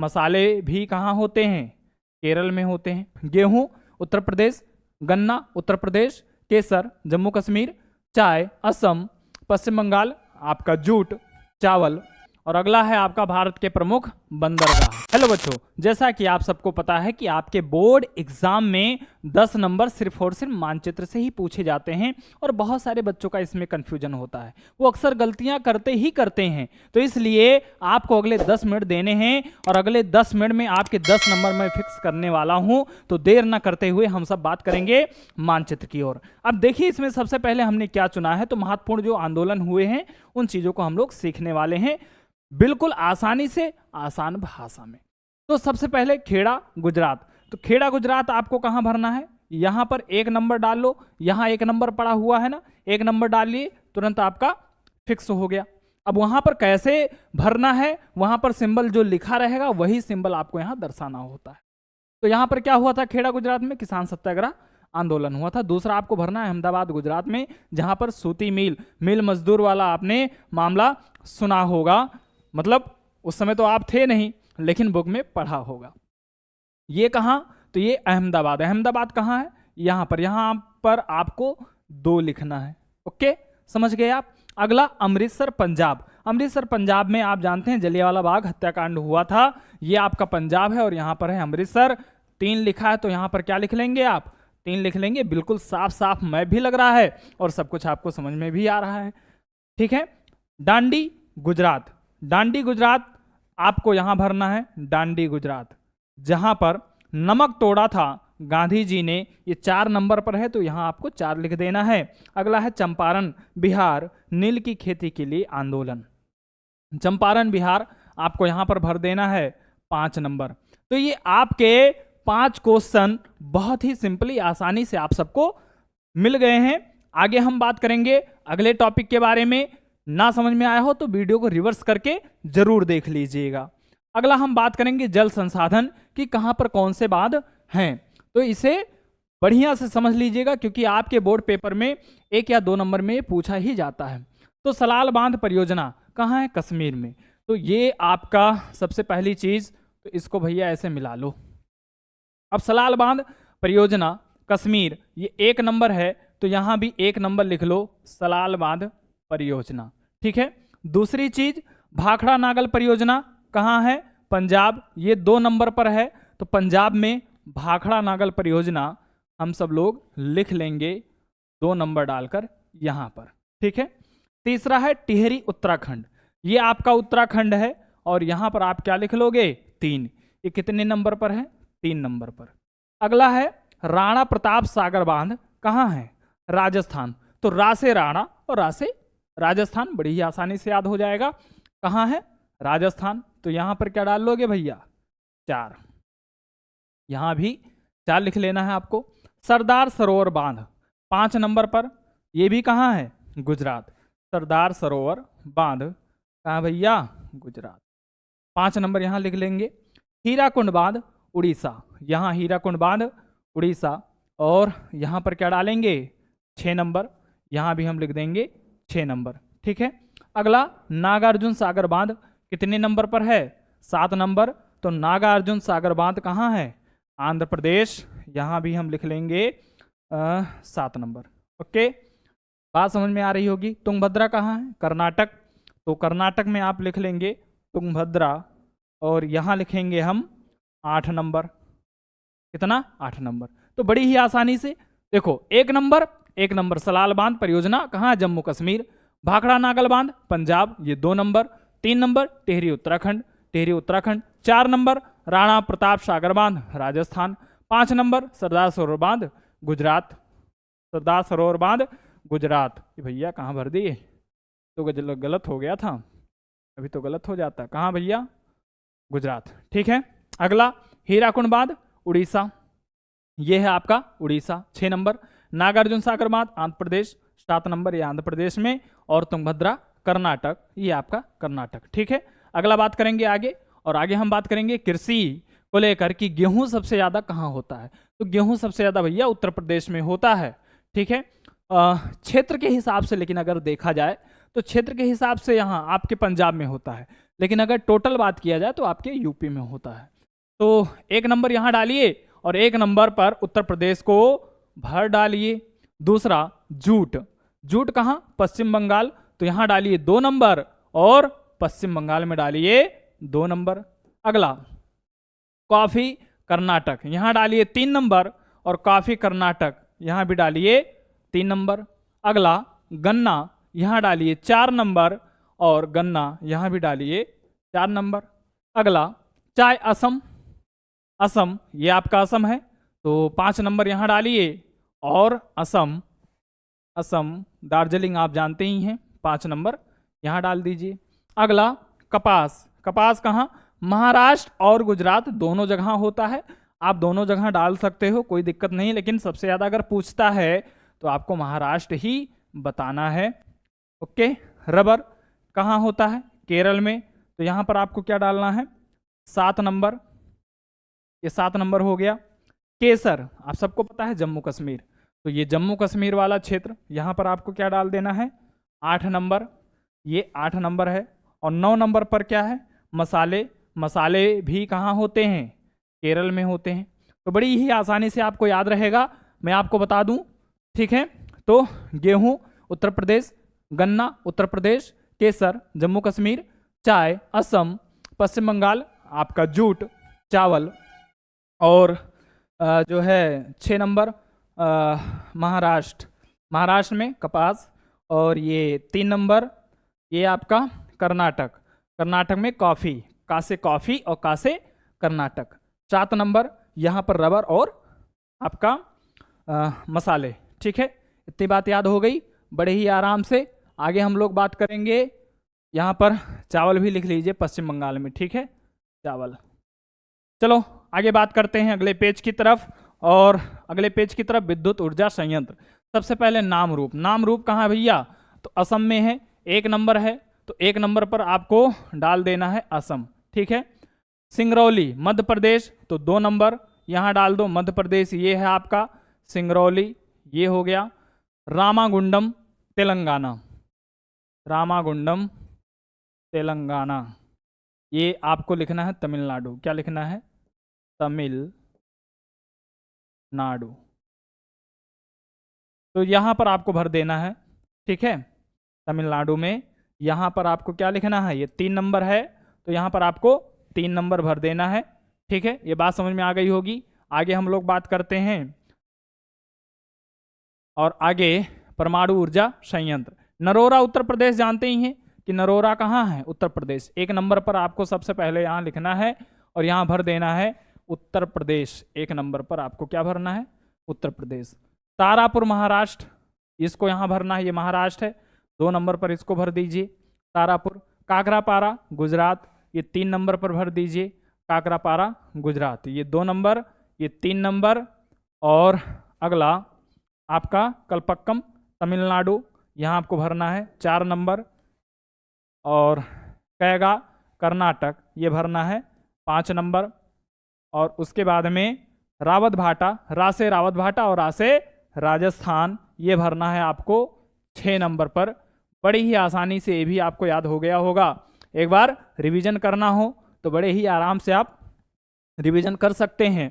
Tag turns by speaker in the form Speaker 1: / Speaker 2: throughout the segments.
Speaker 1: मसाले भी कहाँ होते हैं? केरल में होते हैं। गेहूं उत्तर प्रदेश, गन्ना उत्तर प्रदेश, केसर जम्मू कश्मीर, चाय असम, पश्चिम बंगाल, आपका जूट चावल, और अगला है आपका भारत के प्रमुख बंदरगाह। हेलो बच्चों, जैसा कि आप सबको पता है कि आपके बोर्ड एग्जाम में 10 नंबर सिर्फ और सिर्फ मानचित्र से ही पूछे जाते हैं, और बहुत सारे बच्चों का इसमें कंफ्यूजन होता है, वो अक्सर गलतियां करते ही करते हैं। तो इसलिए आपको अगले 10 मिनट देने हैं, और अगले 10 मिनट में आपके 10 नंबर मैं फिक्स करने वाला हूं। तो देर ना करते हुए हम सब बात करेंगे मानचित्र की ओर। अब देखिए, इसमें सबसे पहले हमने क्या चुना है, तो महत्वपूर्ण जो आंदोलन हुए हैं उन चीजों को हम लोग सीखने वाले हैं, बिल्कुल आसानी से, आसान भाषा में। तो सबसे पहले खेड़ा गुजरात। तो खेड़ा गुजरात आपको कहां भरना है? यहां पर 1 नंबर डाल लो, यहां 1 नंबर पड़ा हुआ है ना, 1 नंबर डालिए, तुरंत आपका फिक्स हो गया। अब वहां पर कैसे भरना है, वहां पर सिंबल जो लिखा रहेगा वही सिंबल आपको यहां दर्शाना होता है। तो यहां पर क्या हुआ था? खेड़ा गुजरात में किसान सत्याग्रह आंदोलन हुआ था। दूसरा आपको भरना है अहमदाबाद गुजरात में, जहां पर सूती मिल मजदूर वाला आपने मामला सुना होगा, मतलब उस समय तो आप थे नहीं, लेकिन बुक में पढ़ा होगा। ये कहां? तो ये अहमदाबाद। अहमदाबाद कहां है? यहां पर आपको 2 लिखना है। ओके, समझ गए आप? अगला अमृतसर पंजाब। अमृतसर पंजाब में आप जानते हैं जलियांवाला बाग हत्याकांड हुआ था, ये आपका पंजाब है, और यहां पर है अमृतसर। 3 लिखा है, तो यहां पर क्या लिख लेंगे आप? 3 लिख लेंगे। बिल्कुल साफ साफ मैप भी लग रहा है, और सब कुछ आपको समझ में भी आ रहा है। ठीक है। डांडी गुजरात। डांडी गुजरात आपको यहां भरना है, डांडी गुजरात, जहां पर नमक तोड़ा था गांधी जी ने, ये 4 नंबर पर है, तो यहां आपको 4 लिख देना है। अगला है चंपारण बिहार, नील की खेती के लिए आंदोलन। चंपारण बिहार आपको यहां पर भर देना है 5 नंबर। तो ये आपके 5 क्वेश्चन बहुत ही सिंपली, आसानी से आप सबको मिल गए हैं। आगे हम बात करेंगे अगले टॉपिक के बारे में। ना समझ में आया हो तो वीडियो को रिवर्स करके जरूर देख लीजिएगा। अगला हम बात करेंगे जल संसाधन कि कहां पर कौन से बांध हैं। तो इसे बढ़िया से समझ लीजिएगा, क्योंकि आपके बोर्ड पेपर में 1 या 2 नंबर में पूछा ही जाता है। तो सलाल बांध परियोजना कहां है? कश्मीर में। तो ये आपका सबसे पहली चीज, तो इसको भैया ऐसे मिला लो। अब सलाल बांध परियोजना कश्मीर, ये 1 नंबर है, तो यहां भी 1 नंबर लिख लो, सलाल बांध परियोजना। ठीक है। दूसरी चीज भाखड़ा नागल परियोजना कहां है? पंजाब, ये 2 नंबर पर है, तो पंजाब में भाखड़ा नागल परियोजना हम सब लोग लिख लेंगे 2 नंबर डालकर यहां पर। ठीक है। तीसरा है टिहरी उत्तराखंड, ये आपका उत्तराखंड है, और यहां पर आप क्या लिख लोगे? 3। ये कितने नंबर पर है? 3 नंबर पर। अगला है राणा प्रताप सागर बांध, कहां है? राजस्थान। तो रा से राणा और रा से राजस्थान, बड़ी ही आसानी से याद हो जाएगा। कहां है? राजस्थान। तो यहां पर क्या डाल लोगे भैया? 4। यहां भी 4 लिख लेना है आपको। सरदार सरोवर बांध 5 नंबर पर, यह भी कहां है? गुजरात। सरदार सरोवर बांध कहां भैया? गुजरात। 5 नंबर यहां लिख लेंगे। हीराकुंड बांध उड़ीसा, यहां हीराकुंड बांध उड़ीसा, और यहां पर क्या डालेंगे? 6 नंबर, यहां भी हम लिख देंगे 6 नंबर। ठीक है। अगला नागार्जुन सागर बांध कितने नंबर पर है? 7 नंबर। तो नागार्जुन सागर बांध कहां है? आंध्र प्रदेश, यहां भी हम लिख लेंगे 7 नंबर। ओके, बात समझ में आ रही होगी। तुंगभद्रा कहां है? कर्नाटक। तो कर्नाटक में आप लिख लेंगे तुंगभद्रा, और यहां लिखेंगे हम 8 नंबर। कितना? 8 नंबर। तो बड़ी ही आसानी से देखो, 1 नंबर सलाल बांध परियोजना कहां? जम्मू कश्मीर। भाखड़ा नागल बांध पंजाब, ये 2 number. 3 number Tehri Uttarakhand. 4 number Rana Pratap Sagar बांध राजस्थान। 5 नंबर सरदार सरोवर बांध गुजरात। ये भैया कहाँ भर दिए? तो गलत हो गया था, अभी तो गलत हो जाता। कहाँ भैया? गुजरात। ठीक है। अगला हीराकुंड बांध उड़ीसा, ये है आपका उड़ीसा 6 नंबर। नागार्जुन सागर बांध आंध्र प्रदेश 7 नंबर, ये आंध्र प्रदेश में। और तुंगभद्रा कर्नाटक, ये आपका कर्नाटक। ठीक है। अगला बात करेंगे आगे, और आगे हम बात करेंगे कृषि को लेकर कि गेहूं सबसे ज्यादा कहाँ होता है। तो गेहूं सबसे ज्यादा भैया उत्तर प्रदेश में होता है। ठीक है। क्षेत्र के हिसाब से, लेकिन अगर देखा जाए तो क्षेत्र के हिसाब से यहाँ आपके पंजाब में होता है, लेकिन अगर टोटल बात किया जाए तो आपके यूपी में होता है। तो 1 नंबर यहाँ डालिए और 1 नंबर पर उत्तर प्रदेश को भर डालिए। दूसरा जूट, जूट कहाँ? पश्चिम बंगाल, तो यहाँ डालिए 2 नंबर और पश्चिम बंगाल में डालिए 2 नंबर। अगला कॉफी कर्नाटक, यहाँ डालिए 3 नंबर और कॉफी कर्नाटक यहाँ भी डालिए 3 नंबर। अगला गन्ना, यहाँ डालिए 4 नंबर और गन्ना यहाँ भी डालिए 4 नंबर। अगला चाय असम, असम ये आपका असम है तो 5 नंबर यहाँ डालिए और असम, असम दार्जिलिंग आप जानते ही हैं, 5 नंबर यहाँ डाल दीजिए। अगला कपास, कपास कहाँ? महाराष्ट्र और गुजरात दोनों जगह होता है, आप दोनों जगह डाल सकते हो, कोई दिक्कत नहीं, लेकिन सबसे ज़्यादा अगर पूछता है तो आपको महाराष्ट्र ही बताना है। ओके। रबर कहाँ होता है? केरल में, तो यहाँ पर आपको क्या डालना है? 7 नंबर, ये 7 नंबर हो गया। केसर आप सबको पता है जम्मू कश्मीर, तो ये जम्मू कश्मीर वाला क्षेत्र, यहाँ पर आपको क्या डाल देना है? 8 नंबर, ये 8 नंबर है। और 9 नंबर पर क्या है? मसाले, मसाले भी कहाँ होते हैं? केरल में होते हैं। तो बड़ी ही आसानी से आपको याद रहेगा, मैं आपको बता दूं, ठीक है। तो गेहूं उत्तर प्रदेश, गन्ना उत्तर प्रदेश, केसर जम्मू कश्मीर, चाय असम, पश्चिम बंगाल आपका जूट चावल, और जो है 6 नंबर महाराष्ट्र, महाराष्ट्र में कपास, और ये 3 नंबर ये आपका कर्नाटक, कर्नाटक में कॉफ़ी, का से कॉफ़ी और का से कर्नाटक। 7 नंबर यहाँ पर रबर और आपका मसाले। ठीक है, इतनी बात याद हो गई बड़े ही आराम से। आगे हम लोग बात करेंगे, यहाँ पर चावल भी लिख लीजिए पश्चिम बंगाल में, ठीक है, चावल। चलो आगे बात करते हैं अगले पेज की तरफ, और अगले पेज की तरफ विद्युत ऊर्जा संयंत्र। सबसे पहले नाम रूप, नाम रूप कहाँ भैया? तो असम में है, 1 नंबर है, तो 1 नंबर पर आपको डाल देना है असम, ठीक है। सिंगरौली मध्य प्रदेश, तो 2 नंबर यहाँ डाल दो, मध्य प्रदेश ये है आपका सिंगरौली, ये हो गया। रामागुंडम तेलंगाना, रामागुंडम तेलंगाना, ये आपको लिखना है तमिलनाडु। क्या लिखना है? तमिलनाडु। तो यहाँ पर आपको भर देना है, ठीक है, तमिलनाडु में। यहाँ पर आपको क्या लिखना है? ये 3 नंबर है, तो यहाँ पर आपको 3 नंबर भर देना है, ठीक है। ये बात समझ में आ गई होगी। आगे हम लोग बात करते हैं, और आगे परमाणु ऊर्जा संयंत्र। नरोरा उत्तर प्रदेश जानते ही हैं कि नरोरा कहाँ है? उत्तर प्रदेश। 1 नंबर पर आपको सबसे पहले यहाँ लिखना है और यहाँ भर देना है उत्तर प्रदेश। 1 नंबर पर आपको क्या भरना है? उत्तर प्रदेश। तारापुर महाराष्ट्र, इसको यहाँ भरना है, ये महाराष्ट्र है, 2 नंबर पर इसको भर दीजिए तारापुर। काकरापारा गुजरात, ये 3 नंबर पर भर दीजिए काकरापारा गुजरात, ये 2 नंबर, ये 3 नंबर। और अगला आपका कलपक्कम तमिलनाडु, यहाँ आपको भरना है 4 नंबर। और कैगा कर्नाटक, ये भरना है 5 नंबर। और उसके बाद में रावत भाटा, रा से रावत भाटा और रा से राजस्थान, ये भरना है आपको 6 नंबर पर। बड़ी ही आसानी से ये भी आपको याद हो गया होगा। एक बार रिवीजन करना हो तो बड़े ही आराम से आप रिवीजन कर सकते हैं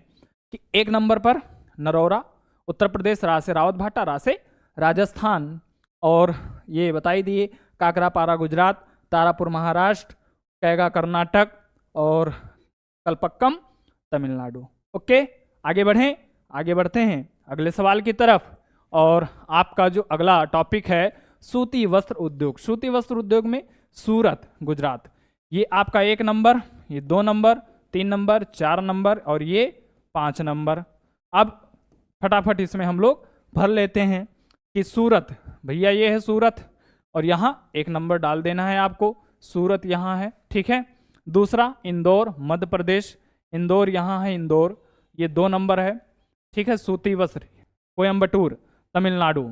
Speaker 1: कि 1 नंबर पर नरोरा उत्तर प्रदेश, रा से रावत भाटा, रा से राजस्थान, और ये बताई दिए काकरापारा गुजरात, तारापुर महाराष्ट्र, कैगा कर्नाटक और कलपक्कम तमिलनाडु। ओके, आगे बढ़ें, आगे बढ़ते हैं अगले सवाल की तरफ। और आपका जो अगला टॉपिक है सूती वस्त्र उद्योग। सूती वस्त्र उद्योग में सूरत गुजरात, ये आपका 1 नंबर, ये 2 नंबर, 3 नंबर, 4 नंबर और ये 5 नंबर। अब फटाफट इसमें हम लोग भर लेते हैं कि सूरत, भैया ये है सूरत, और यहाँ 1 नंबर डाल देना है आपको, सूरत यहाँ है, ठीक है। दूसरा इंदौर मध्य प्रदेश, इंदौर यहाँ है, इंदौर, ये 2 नंबर है, ठीक है। सूती वस्त्र कोयम्बटूर तमिलनाडु,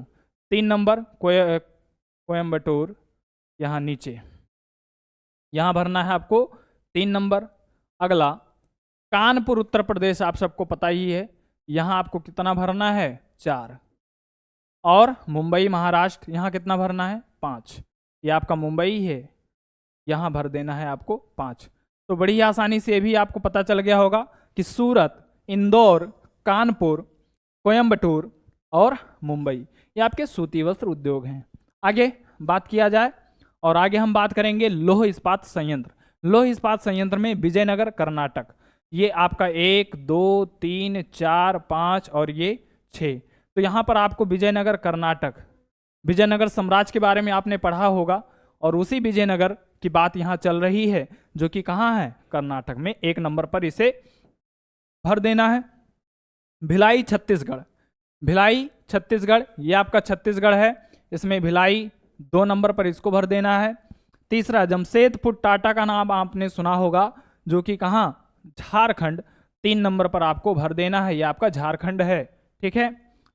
Speaker 1: 3 नंबर कोयम्बटूर यहाँ नीचे, यहाँ भरना है आपको 3 नंबर। अगला कानपुर उत्तर प्रदेश, आप सबको पता ही है, यहाँ आपको कितना भरना है? 4। और मुंबई महाराष्ट्र, यहाँ कितना भरना है? 5। ये आपका मुंबई है, यहाँ भर देना है आपको 5। तो बड़ी आसानी से भी आपको पता चल गया होगा कि सूरत, इंदौर, कानपुर, कोयम्बटूर और मुंबई ये आपके सूती वस्त्र उद्योग हैं। आगे बात किया जाए और आगे हम बात करेंगे लौह इस्पात संयंत्र। लौह इस्पात संयंत्र में विजयनगर कर्नाटक, ये आपका 1, 2, 3, 4, 5 और ये 6। तो यहाँ पर आपको विजयनगर कर्नाटक, विजयनगर साम्राज्य के बारे में आपने पढ़ा होगा और उसी विजयनगर की बात यहाँ चल रही है जो कि कहाँ है, कर्नाटक में। 1 नंबर पर इसे भर देना है। भिलाई छत्तीसगढ़, भिलाई छत्तीसगढ़ ये आपका छत्तीसगढ़ है, इसमें भिलाई 2 नंबर पर इसको भर देना है। तीसरा जमशेदपुर टाटा का नाम आपने सुना होगा जो कि कहाँ, झारखंड, 3 नंबर पर आपको भर देना है, ये आपका झारखंड है। ठीक है।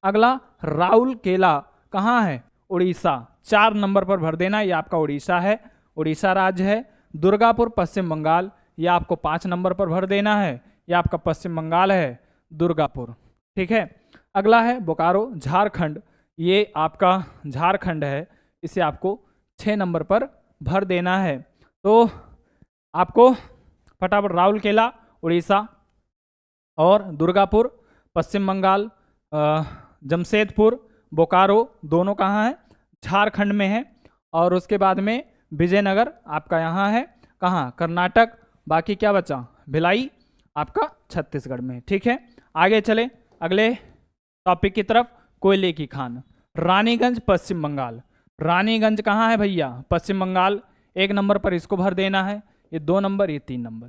Speaker 1: अगला राउरकेला कहाँ है, उड़ीसा, 4 नंबर पर भर देना, ये आपका उड़ीसा है, उड़ीसा राज्य है। दुर्गापुर पश्चिम बंगाल, ये आपको 5 नंबर पर भर देना है, ये आपका पश्चिम बंगाल है, दुर्गापुर। ठीक है। अगला है बोकारो, झारखंड, ये आपका झारखंड है, इसे आपको 6 नंबर पर भर देना है। तो आपको फटाफट राउरकेला उड़ीसा और दुर्गापुर पश्चिम बंगाल, जमशेदपुर, बोकारो दोनों कहाँ है, झारखंड में है। और उसके बाद में विजयनगर आपका यहाँ है, कहाँ, कर्नाटक। बाकी क्या बचा, भिलाई आपका छत्तीसगढ़ में। ठीक है। आगे चले अगले टॉपिक की तरफ, कोयले की खान, रानीगंज पश्चिम बंगाल। रानीगंज कहाँ है भैया, पश्चिम बंगाल, 1 नंबर पर इसको भर देना है, ये 2 नंबर, ये 3 नंबर।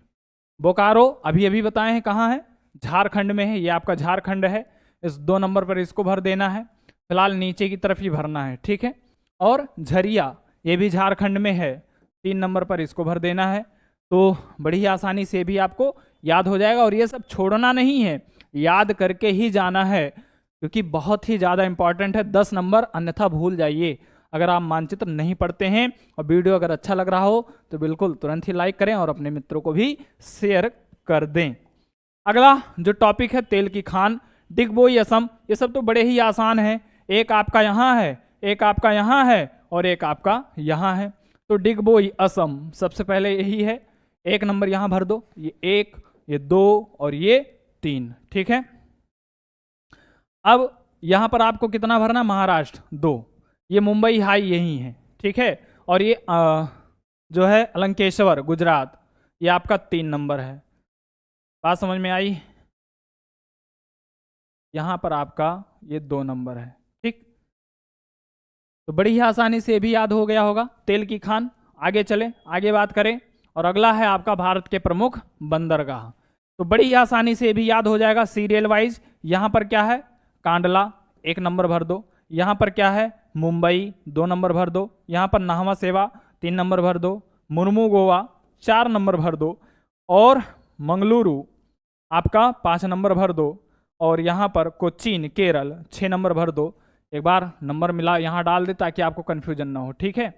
Speaker 1: बोकारो अभी अभी बताए हैं कहाँ है, झारखंड में है, ये आपका झारखंड है, इस 2 नंबर पर इसको भर देना है, फिलहाल नीचे की तरफ ही भरना है। ठीक है। और झरिया ये भी झारखंड में है, 3 नंबर पर इसको भर देना है। तो बड़ी आसानी से भी आपको याद हो जाएगा और ये सब छोड़ना नहीं है, याद करके ही जाना है क्योंकि बहुत ही ज़्यादा इंपॉर्टेंट है। 10 नंबर अन्यथा भूल जाइए अगर आप मानचित्र नहीं पढ़ते हैं। और वीडियो अगर अच्छा लग रहा हो तो बिल्कुल तुरंत ही लाइक करें और अपने मित्रों को भी शेयर कर दें। अगला जो टॉपिक है तेल की खान, डिगबोई असम, ये सब तो बड़े ही आसान हैं। एक आपका यहाँ है, एक आपका यहाँ है और एक आपका यहाँ है। तो डिगबोई असम सबसे पहले यही है, 1 नंबर यहाँ भर दो, ये 1, ये 2 और ये 3। ठीक है। अब यहाँ पर आपको कितना भरना, महाराष्ट्र 2, ये मुंबई हाई यही है। ठीक है। और ये जो है अलंकेश्वर गुजरात, ये आपका 3 नंबर है। बात समझ में आई। यहाँ पर आपका ये 2 नंबर है। ठीक। तो बड़ी ही आसानी से भी याद हो गया होगा तेल की खान। आगे चले, आगे बात करें और अगला है आपका भारत के प्रमुख बंदरगाह। तो बड़ी ही आसानी से भी याद हो जाएगा सीरियल वाइज। यहाँ पर क्या है, कांडला, 1 नंबर भर दो। यहाँ पर क्या है, मुंबई, 2 नंबर भर दो। यहाँ पर नाहवा सेवा, 3 नंबर भर दो। मुर्मू गोवा, 4 नंबर भर दो। और मंगलुरु आपका 5 नंबर भर दो। और यहाँ पर कोचीन केरल, 6 नंबर भर दो। एक बार नंबर मिला यहाँ डाल दे ताकि आपको कन्फ्यूजन ना हो। ठीक है।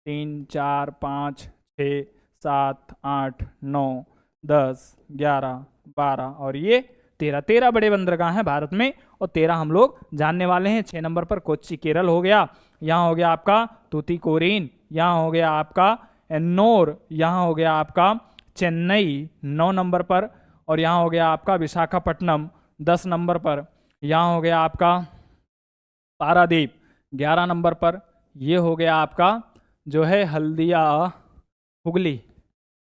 Speaker 1: 3, 4, 5, 6, 7, 8, 9, 10, 11, 12 और ये 13 बड़े बंदरगाह हैं भारत में और 13 हम लोग जानने वाले हैं। 6 नंबर पर कोच्चि केरल हो गया, यहाँ हो गया आपका तूतीकोरिन, यहाँ हो गया आपका एन्नोर, यहाँ हो गया आपका चेन्नई 9 नंबर पर और यहाँ हो गया आपका विशाखापट्टनम 10 नंबर पर, यहाँ हो गया आपका पारादीप 11 नंबर पर, ये हो गया आपका जो है हल्दिया हुगली,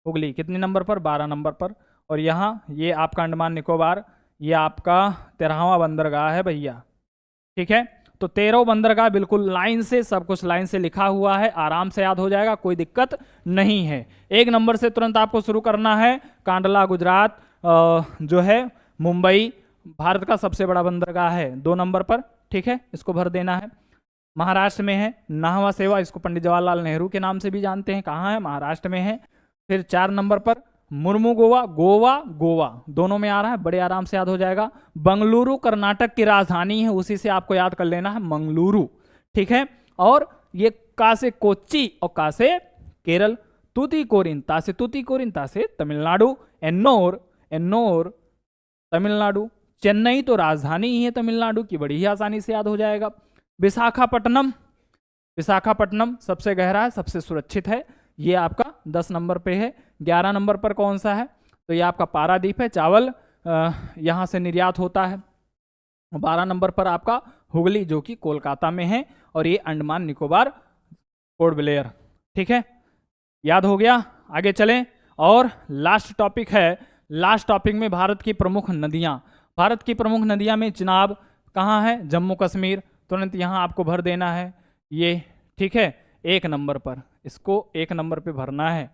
Speaker 1: हुगली कितने नंबर पर, 12 नंबर पर। और यहाँ ये आपका अंडमान निकोबार, ये आपका 13वां बंदरगाह है भैया। ठीक है। तो 13 बंदरगाह बिल्कुल लाइन से, सब कुछ लाइन से लिखा हुआ है, आराम से याद हो जाएगा, कोई दिक्कत नहीं है। 1 नंबर से तुरंत आपको शुरू करना है। कांडला गुजरात जो है मुंबई भारत का सबसे बड़ा बंदरगाह है, 2 नंबर पर। ठीक है, इसको भर देना है। महाराष्ट्र में है नाहवा सेवा, इसको पंडित जवाहरलाल नेहरू के नाम से भी जानते हैं, कहाँ है, महाराष्ट्र में है। फिर 4 नंबर पर मुर्मू गोवा, गोवा गोवा दोनों में आ रहा है, बड़े आराम से याद हो जाएगा। बंगलुरु कर्नाटक की राजधानी है, उसी से आपको याद कर लेना है, मंगलुरु। ठीक है। और ये का से कोच्चि और का से केरल, तूतीकोरिन, ता से तूतीकोरिन, ता से तमिलनाडु, एन्नोर, एन्नोर तमिलनाडु, चेन्नई तो राजधानी ही है तमिलनाडु की, बड़ी ही आसानी से याद हो जाएगा। विशाखापट्टनम, विशाखापट्टनम सबसे गहरा है, सबसे सुरक्षित है, ये आपका 10 नंबर पे है। 11 नंबर पर कौन सा है, तो ये आपका पारादीप है, चावल यहाँ से निर्यात होता है। 12 नंबर पर आपका हुगली जो कि कोलकाता में है, और ये अंडमान निकोबार पोर्ट ब्लेयर। ठीक है, याद हो गया। आगे चलें, और लास्ट टॉपिक है। लास्ट टॉपिक में भारत की प्रमुख नदियां। भारत की प्रमुख नदियां में चिनाब कहाँ है, जम्मू कश्मीर। तुरंत यहाँ आपको भर देना है ये। ठीक है, 1 नंबर पर, इसको 1 नंबर पे भरना है।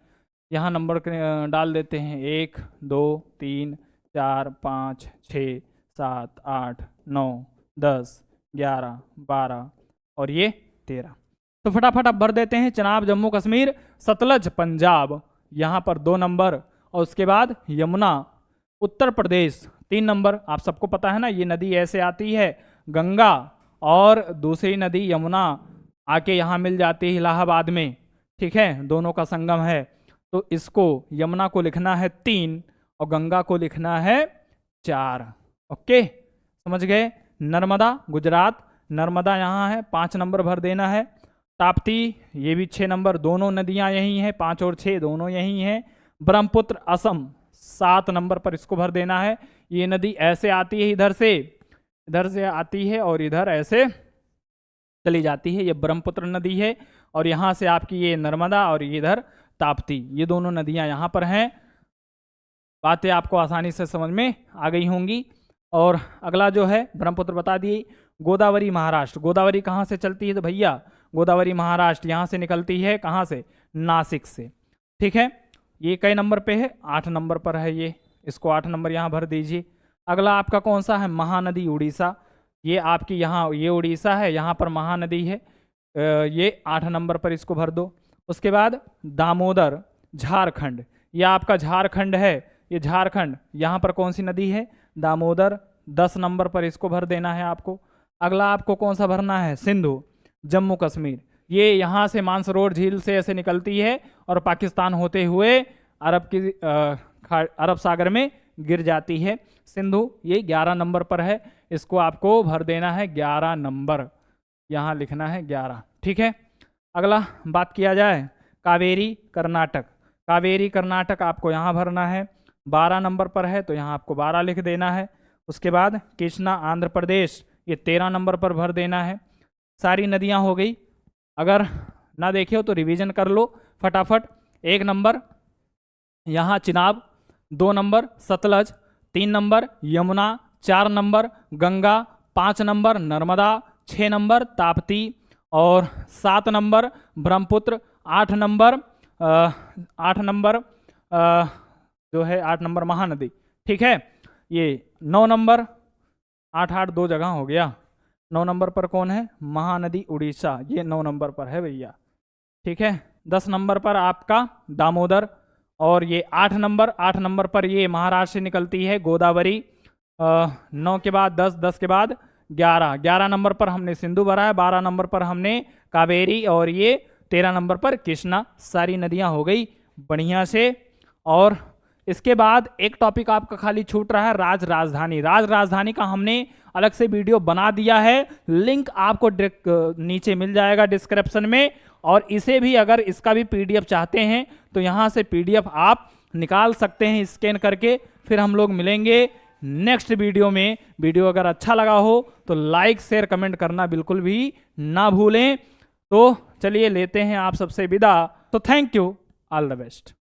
Speaker 1: यहाँ नंबर डाल देते हैं 1 2 3 4 5 6 7 8 9 10 11 12 और ये 13। तो फटाफट आप भर देते हैं। चिनाब जम्मू कश्मीर, सतलज पंजाब, यहाँ पर 2 नंबर, और उसके बाद यमुना उत्तर प्रदेश 3 नंबर। आप सबको पता है ना, ये नदी ऐसे आती है, गंगा और दूसरी नदी यमुना आके यहाँ मिल जाती है इलाहाबाद में। ठीक है, दोनों का संगम है। तो इसको यमुना को लिखना है 3 और गंगा को लिखना है 4। ओके, समझ गए। नर्मदा गुजरात, नर्मदा यहाँ है, 5 नंबर भर देना है। ताप्ती, ये भी 6 नंबर, दोनों नदियाँ यही हैं, 5 और 6 दोनों यही हैं। ब्रह्मपुत्र असम 7 नंबर पर इसको भर देना है। ये नदी ऐसे आती है, इधर से आती है और इधर ऐसे चली जाती है, ये ब्रह्मपुत्र नदी है। और यहाँ से आपकी ये नर्मदा और ये इधर ताप्ती, ये दोनों नदियाँ यहाँ पर हैं। बातें आपको आसानी से समझ में आ गई होंगी। और अगला जो है ब्रह्मपुत्र बता दिए। गोदावरी महाराष्ट्र, गोदावरी कहाँ से चलती है, तो भैया गोदावरी महाराष्ट्र यहाँ से निकलती है, कहाँ से, नासिक से। ठीक है, ये कई नंबर पे है, 8 नंबर पर है ये, इसको 8 नंबर यहाँ भर दीजिए। अगला आपका कौन सा है, महानदी उड़ीसा। ये आपकी यहाँ, ये उड़ीसा है, यहाँ पर महानदी है, ये 8 नंबर पर इसको भर दो। उसके बाद दामोदर झारखंड, ये आपका झारखंड है, ये झारखंड, यहाँ पर कौन सी नदी है, दामोदर, 10 नंबर पर इसको भर देना है आपको। अगला आपको कौन सा भरना है, सिंधु जम्मू कश्मीर, ये यहाँ से मानसरोवर झील से ऐसे निकलती है और पाकिस्तान होते हुए अरब सागर में गिर जाती है। सिंधु ये 11 नंबर पर है, इसको आपको भर देना है 11 नंबर, यहाँ लिखना है 11। ठीक है, अगला बात किया जाए कावेरी कर्नाटक। कावेरी कर्नाटक आपको यहाँ भरना है, 12 नंबर पर है तो यहाँ आपको 12 लिख देना है। उसके बाद कृष्णा आंध्र प्रदेश, ये 13 नंबर पर भर देना है। सारी नदियाँ हो गई, अगर ना देखे हो तो रिवीजन कर लो फटाफट। 1 नंबर यहाँ Chenab, 2 number Sutlej, 3 number Yamuna, 4 number Ganga, 5 number Narmada, 6 number Tapti और 7 नंबर ब्रह्मपुत्र, 8 नंबर जो है 8 नंबर महानदी। ठीक है, ये 9 नंबर, 8 2 जगह हो गया। 9 नंबर पर कौन है, महानदी उड़ीसा, ये 9 नंबर पर है भैया। ठीक है, 10 नंबर पर आपका दामोदर, और ये 8 नंबर पर ये महाराष्ट्र से निकलती है गोदावरी। 9 के बाद 10, 10 के बाद 11 नंबर पर हमने सिंधु भरा है, 12 नंबर पर हमने कावेरी और ये 13 नंबर पर कृष्णा। सारी नदियां हो गई बढ़िया से। और इसके बाद एक टॉपिक आपका खाली छूट रहा है, राजधानी। राजधानी का हमने अलग से वीडियो बना दिया है, लिंक आपको नीचे मिल जाएगा डिस्क्रिप्शन में। और इसे भी, अगर इसका भी पीडीएफ चाहते हैं तो यहाँ से पीडीएफ आप निकाल सकते हैं स्कैन करके। फिर हम लोग मिलेंगे नेक्स्ट वीडियो में। वीडियो अगर अच्छा लगा हो तो लाइक शेयर कमेंट करना बिल्कुल भी ना भूलें। तो चलिए लेते हैं आप सबसे विदा। तो thank you, all the best.